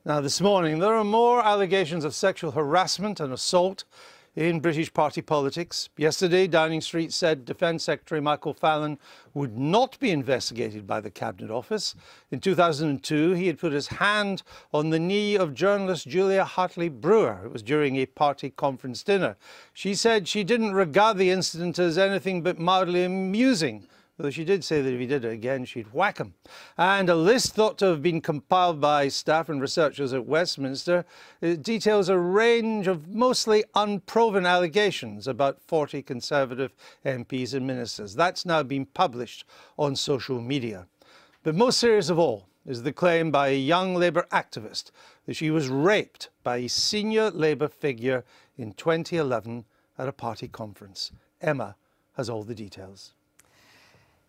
Now, this morning, there are more allegations of sexual harassment and assault in British party politics. Yesterday, Downing Street said Defence Secretary Michael Fallon would not be investigated by the Cabinet Office. In 2002, he had put his hand on the knee of journalist Julia Hartley-Brewer. It was during a party conference dinner. She said she didn't regard the incident as anything but mildly amusing, though she did say that if he did it again, she'd whack him. And a list thought to have been compiled by staff and researchers at Westminster details a range of mostly unproven allegations about 40 Conservative MPs and ministers. That's now been published on social media. But most serious of all is the claim by a young Labour activist that she was raped by a senior Labour figure in 2011 at a party conference. Emma has all the details.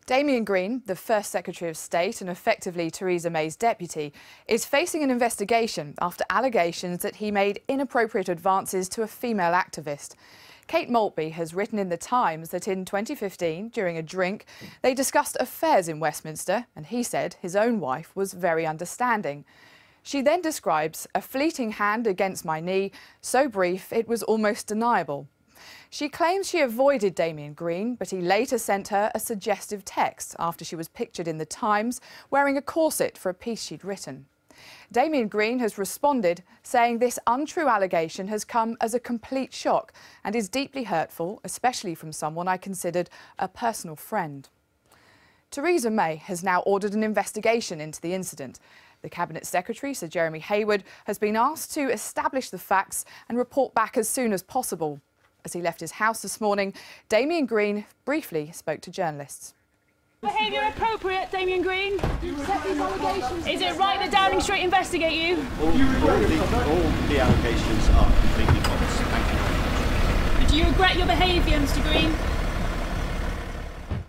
Damien Green, the first Secretary of State and effectively Theresa May's deputy, is facing an investigation after allegations that he made inappropriate advances to a female activist. Kate Maltby has written in The Times that in 2015, during a drink, they discussed affairs in Westminster, and he said his own wife was very understanding. She then describes a fleeting hand against my knee, so brief it was almost deniable. She claims she avoided Damien Green, but he later sent her a suggestive text after she was pictured in The Times wearing a corset for a piece she'd written. Damien Green has responded, saying this untrue allegation has come as a complete shock and is deeply hurtful, especially from someone I considered a personal friend. Theresa May has now ordered an investigation into the incident. The Cabinet Secretary, Sir Jeremy Hayward, has been asked to establish the facts and report back as soon as possible. As he left his house this morning, Damien Green briefly spoke to journalists. Behaviour appropriate, Damien Green? Is it right that Downing Street investigate you? All the allegations are completely false. Thank you. Do you regret your behaviour, Mr Green?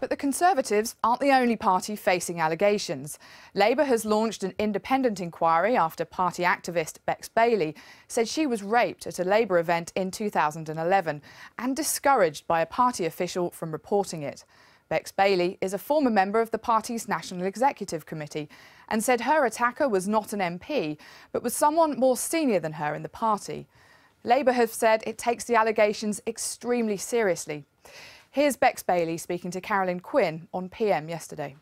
But the Conservatives aren't the only party facing allegations. Labour has launched an independent inquiry after party activist Bex Bailey said she was raped at a Labour event in 2011 and discouraged by a party official from reporting it. Bex Bailey is a former member of the party's National Executive Committee and said her attacker was not an MP, but was someone more senior than her in the party. Labour have said it takes the allegations extremely seriously. Here's Bex Bailey speaking to Carolyn Quinn on PM yesterday.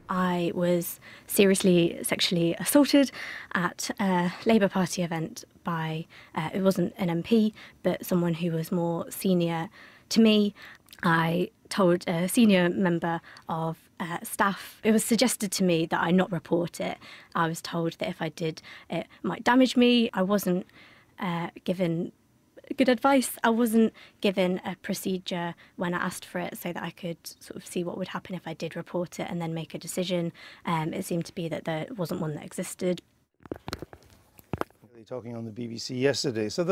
I was seriously sexually assaulted at a Labour Party event by, it wasn't an MP, but someone who was more senior to me. I told a senior member of staff, it was suggested to me that I not report it. I was told that if I did, it might damage me. I wasn't given good advice. I wasn't given a procedure when I asked for it so that I could sort of see what would happen if I did report it and then make a decision. It seemed to be that there wasn't one that existed. Talking on the BBC yesterday. So there's